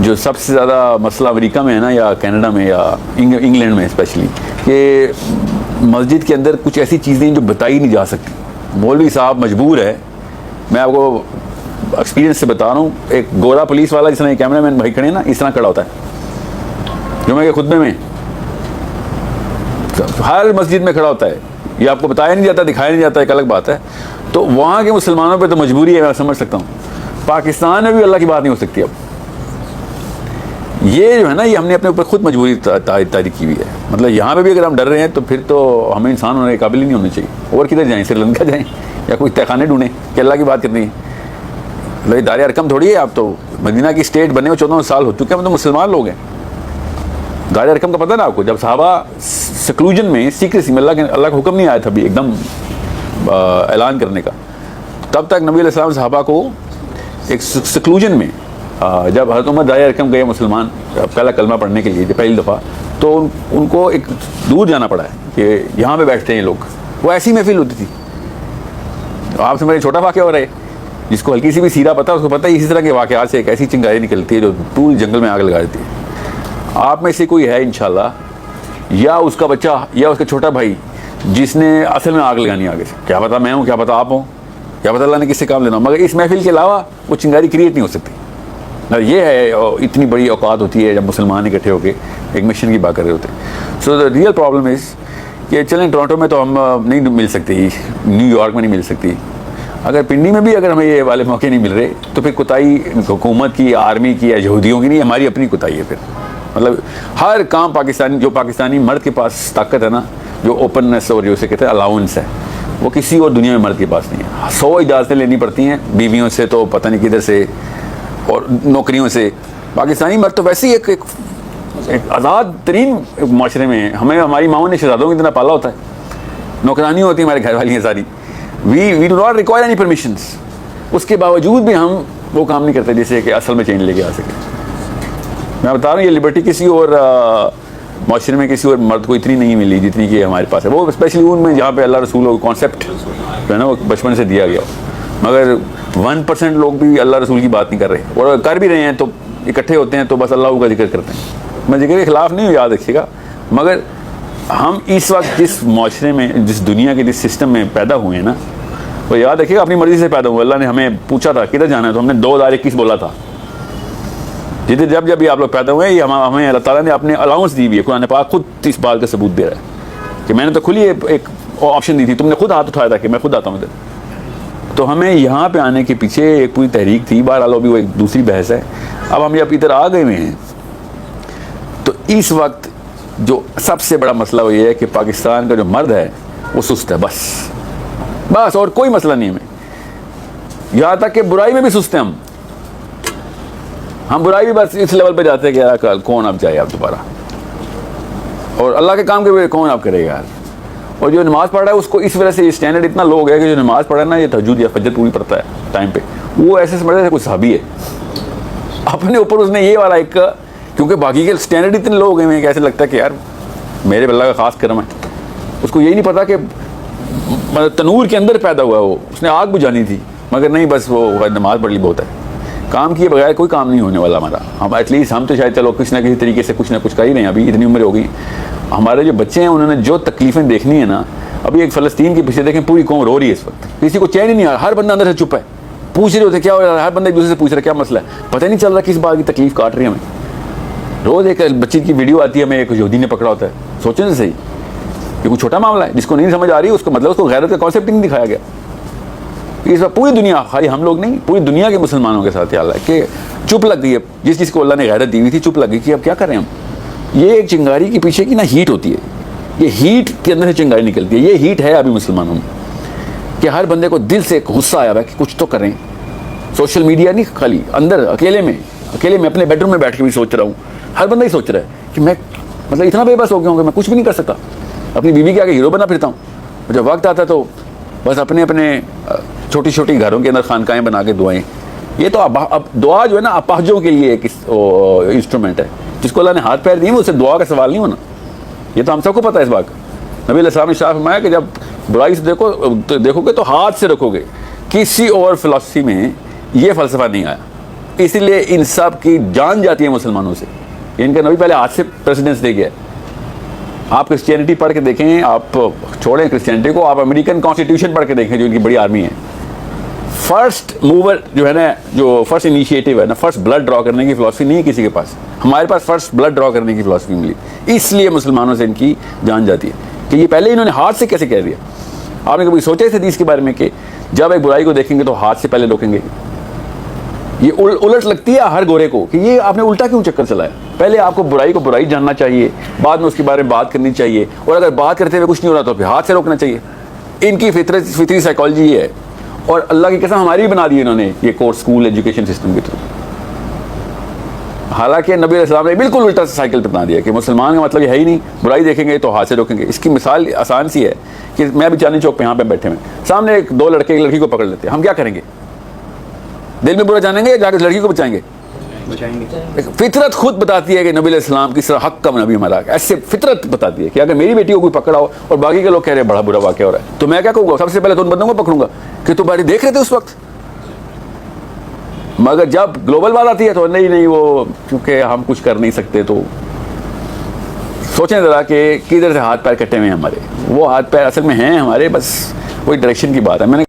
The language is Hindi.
जो सबसे ज़्यादा मसला अमेरिका में है ना, या कनाडा में, या इंग्लैंड में स्पेशली, कि मस्जिद के अंदर कुछ ऐसी चीज़ें जो बताई नहीं जा सकती। मौलवी साहब मजबूर है, मैं आपको एक्सपीरियंस से बता रहा हूँ, एक गोरा पुलिस वाला जिस तरह कैमरा मैन भाई खड़े ना, इस तरह खड़ा होता है जुमे के खुतबे में, हर मस्जिद में खड़ा होता है। ये आपको बताया नहीं जाता, दिखाया नहीं जाता, एक अलग बात है। तो वहाँ के मुसलमानों पे तो मजबूरी है, मैं समझ सकता हूँ। पाकिस्तान में भी अल्लाह की बात नहीं हो सकती। अब ये जो है ना, ये हमने अपने ऊपर खुद मजबूरी तारीख की हुई है। मतलब यहाँ पे भी अगर हम डर रहे हैं तो फिर तो हमें इंसान होने के काबिल ही नहीं होने चाहिए। और किधर जाएँ, श्रीलंका जाएँ या कोई तहखाने ढूंढें कि अल्लाह की बात करनी है। मतलब दार अरकम थोड़ी है, आप तो मदीना की स्टेट बने हुए 14 साल हो चुके हैं, मतलब मुसलमान लोग हैं। दार अरकम का पता ना आपको, जब सहाबा सक्लूजन में सीक्रेसी में, अल्लाह का हुक्म नहीं आया था अभी एकदम ऐलान करने का, तब तक नबी अलैहिस्सलाम सहाबा को एक सक्लूजन में, जब हज़रत उमर दार अरकम गए मुसलमान पहला कलमा पढ़ने के लिए पहली दफ़ा, तो उनको एक दूर जाना पड़ा है कि यहाँ पे बैठते हैं लोग। वो ऐसी महफिल होती थी। आपसे मेरे छोटा वाक़या हो रहा है, जिसको हल्की सी भी सीरा पता है उसको पता है इसी तरह के वाक़यात से एक ऐसी चिंगारी निकलती है जो पूरे जंगल में आग लगा देती है। आप में से कोई है इंशाल्लाह, या उसका बच्चा या उसका छोटा भाई जिसने असल में आग लगानी आगे से। क्या पता मैं हूँ, क्या पता आप हो, क्या पता अल्लाह ने किससे काम लेना, मगर इस महफिल के अलावा वो चिंगारी क्रिएट नहीं हो सकती। ये है, इतनी बड़ी औकात होती है जब मुसलमान इकट्ठे होकर एक मिशन की बात कर रहे होते हैं। So the real problem is कि चलें टोरंटो में तो हम नहीं मिल सकती, न्यूयॉर्क में नहीं मिल सकती, अगर पिंडी में भी अगर हमें ये वाले मौके नहीं मिल रहे तो फिर कुताई हुकूमत की, आर्मी की या यहूदियों की नहीं, हमारी अपनी कुताई है। फिर मतलब हर काम पाकिस्तानी, जो पाकिस्तानी मर्द के पास ताकत है ना, जो ओपननेस और जो उसे कहते हैं अलाउंस है, वो किसी और दुनिया में मर्द के पास नहीं है। 100 इजाज़तें लेनी पड़ती हैं बीवियों से, तो पता नहीं किधर से, और नौकरियों से। पाकिस्तानी मर्द तो वैसे ही एक आज़ाद तरीन माशरे में है। हमें हमारी माओं ने शहजादों की तरह पाला होता है, नौकरानी होती है हमारे घर वाली हैं सारी। We do not require any permissions, उसके बावजूद भी हम वो काम नहीं करते जैसे कि असल में चेंज लेके आ सके। मैं बता रहा हूँ, ये लिबर्टी किसी और माशरे में किसी और मर्द को इतनी नहीं मिली जितनी कि हमारे पास है। वो स्पेशली उनमें जहाँ पे अल्लाह रसूल कॉन्सेप्ट जो है ना, वो बचपन से दिया गया। मगर 1% लोग भी अल्लाह रसूल की बात नहीं कर रहे, और कर भी रहे हैं तो इकट्ठे होते हैं तो बस अल्लाह का जिक्र करते हैं। मैं जिक्र के खिलाफ नहीं हूँ, याद रखिएगा, मगर हम इस वक्त जिस माशरे में, जिस दुनिया के जिस सिस्टम में पैदा हुए हैं ना, वो याद रखिएगा अपनी मर्ज़ी से पैदा हुआ। अल्लाह ने हमें पूछा था किधर जाना है, तो हमने 2021 बोला था। जिधर जब भी आप लोग पैदा हुए हैं, ये हमें अल्लाह ताला ने अपने अलाउंस दी हुई है। कुरान पाक खुद इस बात का सबूत दे रहा है कि मैंने तो खुली एक ऑप्शन दी थी, तुमने खुद हाथ उठाया था कि मैं खुद आता हूँ इधर। तो हमें यहाँ पे आने के पीछे एक पूरी तहरीक थी। बहरहाल अभी वो एक दूसरी बहस है। अब हम जब इधर आ गए हुए हैं तो इस वक्त जो सबसे बड़ा मसला वो ये है कि पाकिस्तान का जो मर्द है वो सुस्त है, बस और कोई मसला नहीं है हमें। यहाँ तक कि बुराई में भी सुस्त हैं हम बुराई भी बस इस लेवल पे जाते हैं कि यार कल कौन अब जाए आप दोबारा, और अल्लाह के काम के कौन आप करेगा यार। और जो नमाज़ पढ़ रहा है उसको इस वजह से स्टैंडर्ड इतना लो है कि जो नमाज़ पढ़ा है ना, ये तहज्जुद या फजर पूरी पढ़ता है टाइम पे, वो ऐसे समझ रहे थे कुछ सहाबी है। अपने ऊपर उसने ये वाला एक, क्योंकि बाकी के स्टैंडर्ड इतने लो गए हैं कि ऐसे लगता है कि यार मेरे अल्लाह का खास करम है। उसको यही नहीं पता कि मतलब तनूर के अंदर पैदा हुआ, वो उसने आग बुझानी थी, मगर नहीं, बस वो नमाज़ पढ़ ली बहुत है। काम किए बगैर कोई काम नहीं होने वाला हमारा। हम एटलीस्ट हम तो शायद चलो किसी ना किसी तरीके से कुछ ना कुछ कर ही रहे हैं। अभी इतनी उम्र हो गई, हमारे जो बच्चे हैं उन्होंने जो तकलीफ़ें देखनी है ना, अभी एक फ़लस्तीन के पीछे देखें, पूरी कौम रो रही है इस वक्त, किसी को चैन ही नहीं आ रहा, हर बंदा अंदर से चुप है, पूछ रहे होते क्या हो रहा है, हर बंदा एक दूसरे से पूछ रहा है क्या मसला है, पता नहीं चल रहा किस बात की तकलीफ काट रही है हमें। रोज़ एक बच्चे की वीडियो आती है, हमें एक यहूदी ने पकड़ा होता है। सोचें तो सही, ये कोई छोटा मामला है जिसको नहीं समझ आ रही, उसको मतलब उसको गैरत का कॉन्सेप्ट ही नहीं दिखाया गया। इस बार पूरी दुनिया, खाली हम लोग नहीं, पूरी दुनिया के मुसलमानों के साथ हाल है कि चुप लग गई है। जिस चीज़ को अल्लाह ने गैरत दी हुई थी, चुप लग गई कि अब क्या करें हम। ये एक चिंगारी के पीछे की ना हीट होती है, ये हीट के अंदर से चिंगारी निकलती है। ये हीट है अभी मुसलमानों में कि हर बंदे को दिल से एक गुस्सा आया हुआ है कि कुछ तो करें। सोशल मीडिया नहीं, खाली अंदर अकेले में अपने बेडरूम में बैठ के भी सोच रहा हूँ। हर बंदा ही सोच रहा है कि मैं मतलब इतना बेबस हो गया हूँ कि मैं कुछ भी नहीं कर सकता, अपनी बीवी के आगे हीरो बना फिरता हूँ। जब वक्त आता तो बस अपने छोटी छोटी घरों के अंदर खानकाएँ बना के दुआएं। ये तो अब दुआ जो है ना अपाहजों के लिए एक इंस्ट्रूमेंट है, जिसको अल्लाह ने हाथ पैर दिए, उससे दुआ का सवाल नहीं होना। ये तो हम सबको पता है इस बात का। नबी अलैहिस्सलाम ने इरशाद फरमाया कि जब बुराई से देखोगे तो हाथ से रखोगे। किसी और फिलॉसफी में ये फ़लसफ़ा नहीं आया, इसीलिए इन सब की जान जाती है मुसलमानों से। इनका नबी पहले हाथ से प्रेसिडेंस दे गया। आप क्रिश्चियनिटी पढ़ के देखें, आप छोड़ें क्रिश्चियनिटी को, आप अमेरिकन कॉन्स्टिट्यूशन पढ़ के देखें जो इनकी बड़ी आर्मी है। फर्स्ट मूवर जो है ना, जो फर्स्ट इनिशिएटिव है ना, फर्स्ट ब्लड ड्रॉ करने की फिलॉसफी नहीं है किसी के पास। हमारे पास फर्स्ट ब्लड ड्रॉ करने की फिलॉसफी मिली, इसलिए मुसलमानों से इनकी जान जाती है कि ये पहले इन्होंने हाथ से कैसे कह दिया। आपने कभी सोचा इस हदीस के बारे में कि जब एक बुराई को देखेंगे तो हाथ से पहले रोकेंगे? ये उलट लगती है हर गोरे को कि ये आपने उल्टा क्यों चक्कर चलाया। पहले आपको बुराई को बुराई जानना चाहिए, बाद में उसके बारे में बात करनी चाहिए, और अगर बात करते हुए कुछ नहीं हो रहा तो फिर हाथ से रोकना चाहिए। इनकी फितरी साइकोलॉजी ये है, और अल्लाह की कसम हमारी भी बना दी इन्होंने ये कोर्स स्कूल एजुकेशन सिस्टम के थ्रू। हालांकि नबी अलैहिस्सलाम ने बिल्कुल उल्टा साइकिल बता दिया कि मुसलमान का मतलब ये है ही नहीं, बुराई देखेंगे तो हाथ से रोकेंगे। इसकी मिसाल आसान सी है कि मैं अभी चांदनी चौक पे यहाँ पे बैठे हुए, सामने एक दो लड़के एक लड़की को पकड़ लेते हैं, हम क्या करेंगे? दिल में बुरा जानेंगे या जाकर लड़की को बचाएंगे? फितरत खुद बताती है कि नबी अलैहिस्सलाम किस तरह हक का नबी हमारा, ऐसे फितरत बताती है कि अगर मेरी बेटी को कोई पकड़ा हो और बाकी के लोग कह रहे हैं बड़ा बुरा वाक़या हो रहा है, तो मैं क्या कहूँगा? सबसे पहले तो उन बंदों को पकड़ूंगा कि तुम्हारी देख रहे थे उस वक्त। मगर जब ग्लोबल बात आती है तो नहीं वो क्योंकि हम कुछ कर नहीं सकते। तो सोचें ज़रा कि किधर से हाथ पैर कटे हुए हैं हमारे। वो हाथ पैर असल में हैं हमारे, बस वही डायरेक्शन की बात है। मैंने